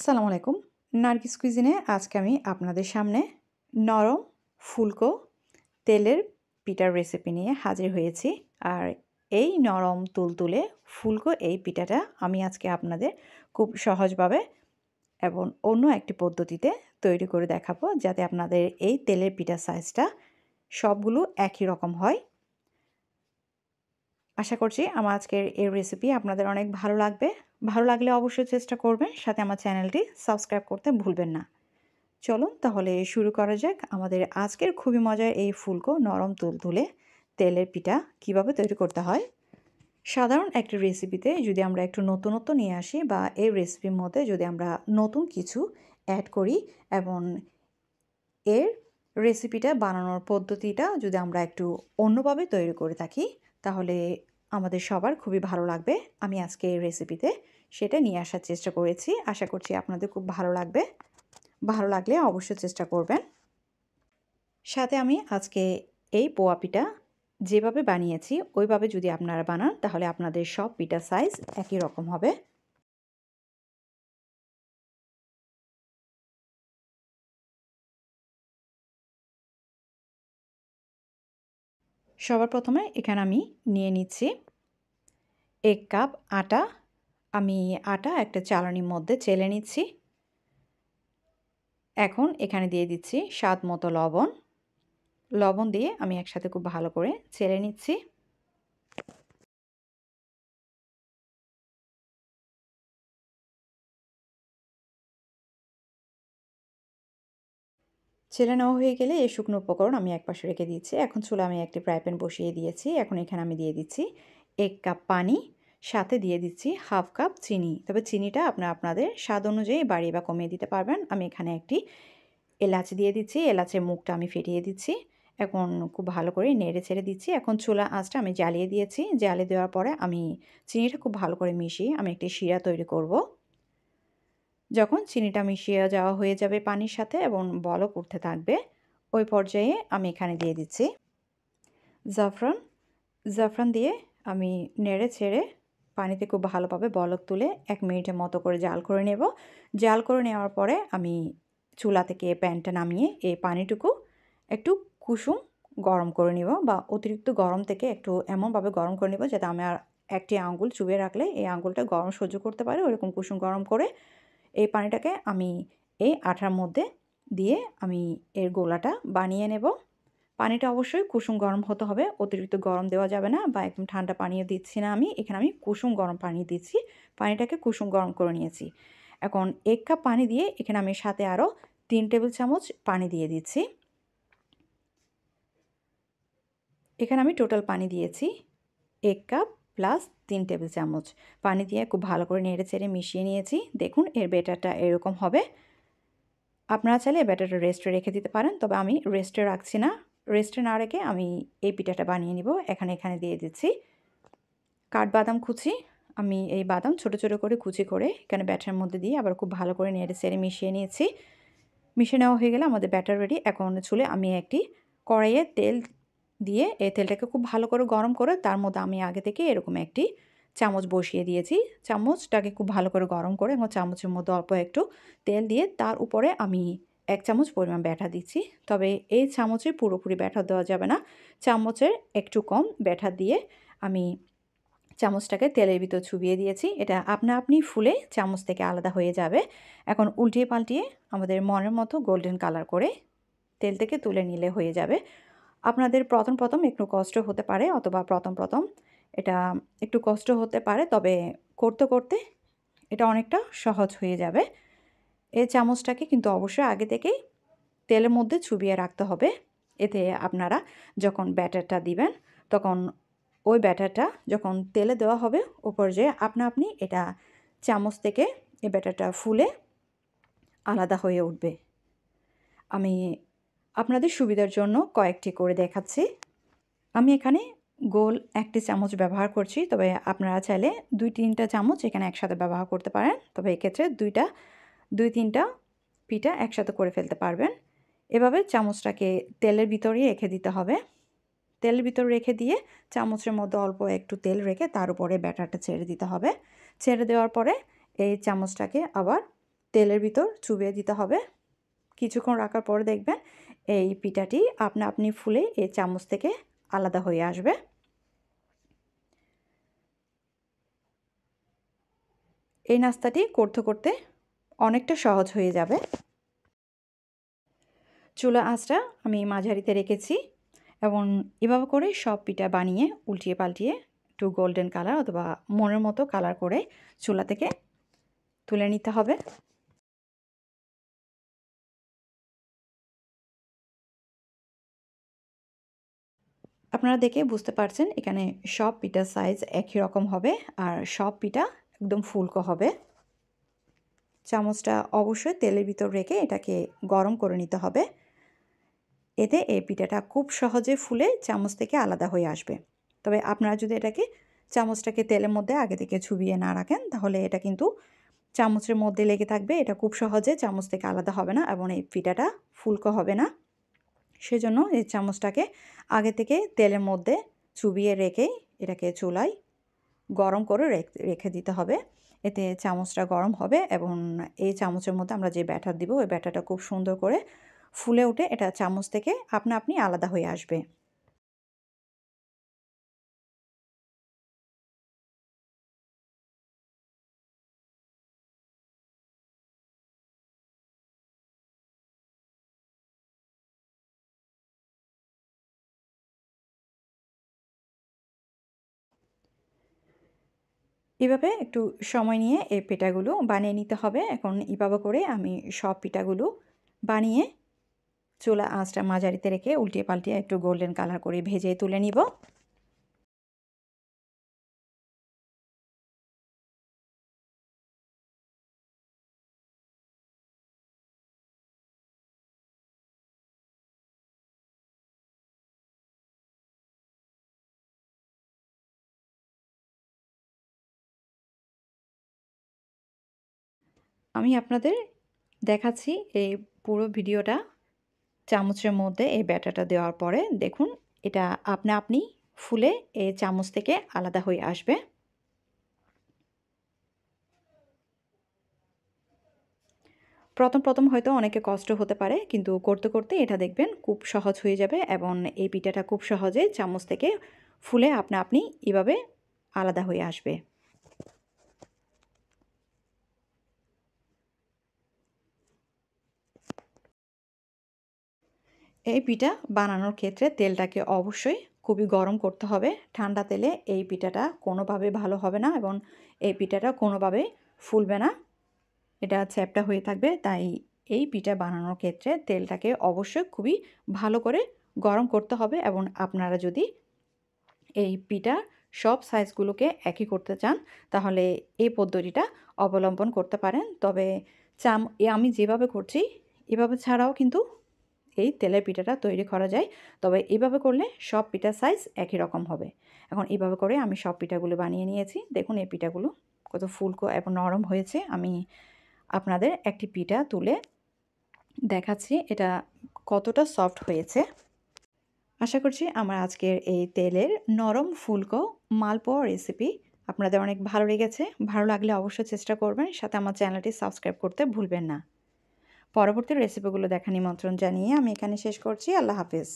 আসসালামু আলাইকুম। নার্গিস কুইজিনে আজকে আমি আপনাদের সামনে নরম ফুলকো তেলের পিঠার রেসিপি নিয়ে হাজির হয়েছি। আর এই নরম তুলতুলে ফুলকো এই পিঠাটা আমি আজকে আপনাদের খুব সহজভাবে এবং অন্য একটি পদ্ধতিতে তৈরি করে দেখাবো, যাতে আপনাদের এই তেলের পিঠার সাইজটা সবগুলো একই রকম হয়। আশা করছি আমার আজকের এই রেসিপি আপনাদের অনেক ভালো লাগবে। ভালো লাগলে অবশ্যই চেষ্টা করবেন, সাথে আমার চ্যানেলটি সাবস্ক্রাইব করতে ভুলবেন না। চলুন তাহলে শুরু করা যাক আমাদের আজকের খুবই মজার এই ফুলকো নরম তুলতুলে তেলের পিঠা কিভাবে তৈরি করতে হয়। সাধারণ একটি রেসিপিতে যদি আমরা একটু নতুনত্ব নিয়ে আসি, বা এই রেসিপির মধ্যে যদি আমরা নতুন কিছু অ্যাড করি এবং এর রেসিপিটা বানানোর পদ্ধতিটা যদি আমরা একটু অন্যভাবে তৈরি করে থাকি, তাহলে আমাদের সবার খুবই ভালো লাগবে। আমি আজকে এই রেসিপিতে সেটা নিয়ে আসার চেষ্টা করেছি। আশা করছি আপনাদের খুব ভালো লাগবে। ভালো লাগলে অবশ্যই চেষ্টা করবেন। সাথে আমি আজকে এই পোয়া পিঠা যেভাবে বানিয়েছি ওইভাবে যদি আপনারা বানান, তাহলে আপনাদের সব পিঠার সাইজ একই রকম হবে। সবার প্রথমে এখানে আমি নিয়ে নিচ্ছি 1 কাপ আটা। আমি আটা একটা চালনির মধ্যে চেলে নিচ্ছি। এখন এখানে দিয়ে দিচ্ছি স্বাদ মতো লবণ। লবণ দিয়ে আমি একসাথে খুব ভালো করে চেলে নিচ্ছি। ছেলে নেওয়া হয়ে গেলে এই শুকনো উপকরণ আমি একপাশে রেখে দিচ্ছি। এখন চুলায় আমি একটি ফ্রাই প্যান বসিয়ে দিয়েছি। এখন এখানে আমি দিয়ে দিচ্ছি 1 কাপ পানি, সাথে দিয়ে দিচ্ছি হাফ কাপ চিনি। তবে চিনিটা আপনাদের স্বাদ অনুযায়ী বাড়িয়ে বা কমিয়ে দিতে পারবেন। আমি এখানে একটি এলাচ দিয়ে দিচ্ছি। এলাচের মুখটা আমি ফেটিয়ে দিচ্ছি। এখন খুব ভালো করে নেড়ে ছেড়ে দিচ্ছি। এখন চুলা আঁচটা আমি জ্বালিয়ে দিয়েছি। জ্বালিয়ে দেওয়ার পরে আমি চিনিটা খুব ভালো করে মিশিয়ে আমি একটি শিরা তৈরি করব। যখন চিনিটা মিশিয়ে যাওয়া হয়ে যাবে পানির সাথে এবং বলক উঠতে থাকবে, ওই পর্যায়ে আমি এখানে দিয়ে দিচ্ছি জাফরান। জাফরান দিয়ে আমি নেড়ে ছেড়ে পানিতে খুব ভালোভাবে বলক তুলে 1 মিনিটের মতো করে জাল করে নেব। জাল করে নেওয়ার পরে আমি চুলা থেকে প্যানটা নামিয়ে এই পানিটুকু একটু কুসুম গরম করে নিব, বা অতিরিক্ত গরম থেকে একটু এমনভাবে গরম করে নিব যাতে আমার একটি আঙ্গুল চুবিয়ে রাখলে এই আঙ্গুলটা গরম সহ্য করতে পারে, ওইরকম কুসুম গরম করে এই পানিটাকে আমি এই আটার মধ্যে দিয়ে আমি এর গোলাটা বানিয়ে নেব। পানিটা অবশ্যই কুসুম গরম হতে হবে, অতিরিক্ত গরম দেওয়া যাবে না, বা একদম ঠান্ডা পানিও দিচ্ছি না আমি। এখানে আমি কুসুম গরম পানি দিচ্ছি। পানিটাকে কুসুম গরম করে নিয়েছি। এখন 1 কাপ পানি দিয়ে এখানে আমি সাথে আরও 3 টেবিল চামচ পানি দিয়ে দিচ্ছি। এখানে আমি টোটাল পানি দিয়েছি 1 কাপ প্লাস 3 টেবিল চামচ পানি দিয়ে খুব ভালো করে নেড়ে চেড়ে মিশিয়ে নিয়েছি। দেখুন এর ব্যাটারটা এরকম হবে। আপনারা চাইলে ব্যাটারটা রেস্টে রেখে দিতে পারেন, তবে আমি রেস্টে রাখছি না। রেস্টে না রেখে আমি এই পিঠাটা বানিয়ে নিব। এখানে দিয়ে দিচ্ছি কাঠবাদাম কুচি। আমি এই বাদাম ছোট ছোট করে কুচি করে এখানে ব্যাটারের মধ্যে দিয়ে আবার খুব ভালো করে নেড়ে চেড়ে মিশিয়ে নিয়েছি। মিশিয়ে নেওয়া হয়ে গেলে আমাদের ব্যাটার রেডি। এখন চুলে আমি একটি কড়াইয়ে তেল দিয়ে এই তেলটাকে খুব ভালো করে গরম করে তার মধ্যে আমি আগে থেকে এরকম একটি চামচ বসিয়ে দিয়েছি। চামচটাকে খুব ভালো করে গরম করে এবং চামচের মধ্যে অল্প একটু তেল দিয়ে তার উপরে আমি 1 চামচ পরিমাণ ব্যাটার দিচ্ছি। তবে এই চামচে পুরোপুরি ব্যাটার দেওয়া যাবে না, চামচের একটু কম ব্যাটার দিয়ে আমি চামচটাকে তেলের ভিতর চুবিয়ে দিয়েছি। এটা আপনা আপনি ফুলে চামচ থেকে আলাদা হয়ে যাবে। এখন উল্টিয়ে পাল্টিয়ে আমাদের মনের মতো গোল্ডেন কালার করে তেল থেকে তুলে নিলে হয়ে যাবে। আপনাদের প্রথম একটু কষ্ট হতে পারে, অথবা প্রথম এটা একটু কষ্ট হতে পারে, তবে করতে করতে এটা অনেকটা সহজ হয়ে যাবে। এই চামচটাকে কিন্তু অবশ্যই আগে থেকেই তেলের মধ্যে চুবিয়ে রাখতে হবে। এতে আপনারা যখন ব্যাটারটা দিবেন, তখন ওই ব্যাটারটা যখন তেলে দেওয়া হবে ও পর্যায়ে আপনা আপনি এটা চামচ থেকে এই ব্যাটারটা ফুলে আলাদা হয়ে উঠবে। আমি আপনাদের সুবিধার জন্য কয়েকটি করে দেখাচ্ছি। আমি এখানে গোল 1টি চামচ ব্যবহার করছি, তবে আপনারা চাইলে 2-3টা চামচ এখানে একসাথে ব্যবহার করতে পারেন। তবে এক্ষেত্রে 2-3টা পিঠা একসাথে করে ফেলতে পারবেন। এভাবে চামচটাকে তেলের ভিতরেই রেখে দিতে হবে। তেলের ভিতরে রেখে দিয়ে চামচের মধ্যে অল্প একটু তেল রেখে তার উপরে ব্যাটারটা ছেড়ে দিতে হবে। ছেড়ে দেওয়ার পরে এই চামচটাকে আবার তেলের ভিতর চুবিয়ে দিতে হবে। কিছুক্ষণ রাখার পর দেখবেন এই পিঠাটি আপনা আপনি ফুলে এই চামচ থেকে আলাদা হয়ে আসবে। এই নাস্তাটি করতে করতে অনেকটা সহজ হয়ে যাবে। চুলা আঁচটা আমি মাঝারিতে রেখেছি এবং এভাবে করে সব পিঠা বানিয়ে উল্টিয়ে পাল্টিয়ে একটু গোল্ডেন কালার অথবা মনের মতো কালার করে চুলা থেকে তুলে নিতে হবে। আপনারা দেখে বুঝতে পারছেন এখানে সব পিঠার সাইজ একই রকম হবে আর সব পিঠা একদম ফুলকো হবে। চামচটা অবশ্যই তেলের ভিতর রেখে এটাকে গরম করে নিতে হবে। এতে এই পিঠাটা খুব সহজে ফুলে চামচ থেকে আলাদা হয়ে আসবে। তবে আপনারা যদি এটাকে চামচটাকে তেলের মধ্যে আগে থেকে চুবিয়ে না রাখেন তাহলে এটা কিন্তু চামচের মধ্যে লেগে থাকবে। এটা খুব সহজে চামচ থেকে আলাদা হবে না এবং এই পিঠাটা ফুলকো হবে না। সেজন্য এই চামচটাকে আগে থেকে তেলের মধ্যে চুবিয়ে রেখেই এটাকে চুলায় গরম করে রেখে দিতে হবে। এতে চামচটা গরম হবে এবং এই চামচের মধ্যে আমরা যে ব্যাটার দিব ওই ব্যাটারটা খুব সুন্দর করে ফুলে উঠে এটা চামচ থেকে আপনা আপনি আলাদা হয়ে আসবে। এভাবে একটু সময় নিয়ে এই পিঠাগুলো বানিয়ে নিতে হবে। এখন এভাবে করে আমি সব পিঠাগুলো বানিয়ে চুলা আঁচটা মাঝারিতে রেখে উল্টিয়ে পাল্টিয়ে একটু গোল্ডেন কালার করে ভেজে তুলে নিব। আমি আপনাদের দেখাচ্ছি এই পুরো ভিডিওটা। চামচের মধ্যে এই ব্যাটারটা দেওয়ার পরে দেখুন এটা আপনা আপনি ফুলে এই চামচ থেকে আলাদা হয়ে আসবে। প্রথম হয়তো অনেকে কষ্ট হতে পারে কিন্তু করতে করতে এটা দেখবেন খুব সহজ হয়ে যাবে এবং এই পিঠাটা খুব সহজে চামচ থেকে ফুলে আপনা আপনি এভাবে আলাদা হয়ে আসবে। এই পিঠা বানানোর ক্ষেত্রে তেলটাকে অবশ্যই খুবই গরম করতে হবে। ঠান্ডা তেলে এই পিঠাটা কোনোভাবে ভালো হবে না এবং এই পিঠাটা কোনোভাবে ফুলবে না। এটা চ্যাপ্টা হয়ে থাকবে। তাই এই পিঠা বানানোর ক্ষেত্রে তেলটাকে অবশ্যই খুবই ভালো করে গরম করতে হবে এবং আপনারা যদি এই পিঠার সব সাইজগুলোকে একই করতে চান তাহলে এই পদ্ধতিটা অবলম্বন করতে পারেন। তবে আমি যেভাবে করছি এভাবে ছাড়াও কিন্তু এই তেলের পিঠাটা তৈরি করা যায়। তবে এভাবে করলে সব পিঠার সাইজ একই রকম হবে। এখন এভাবে করে আমি সব পিঠাগুলো বানিয়ে নিয়েছি। দেখুন এই পিঠাগুলো কত ফুলকো এবং নরম হয়েছে। আমি আপনাদের একটি পিঠা তুলে দেখাচ্ছি এটা কতটা সফট হয়েছে। আশা করছি আমার আজকের এই তেলের নরম ফুলকো মালপোয়া রেসিপি আপনাদের অনেক ভালো লেগেছে। ভালো লাগলে অবশ্যই চেষ্টা করবেন। সাথে আমার চ্যানেলটি সাবস্ক্রাইব করতে ভুলবেন না। পরবর্তী রেসিপিগুলো দেখার নিমন্ত্রণ জানিয়ে আমি এখানে শেষ করছি। আল্লাহ হাফেজ।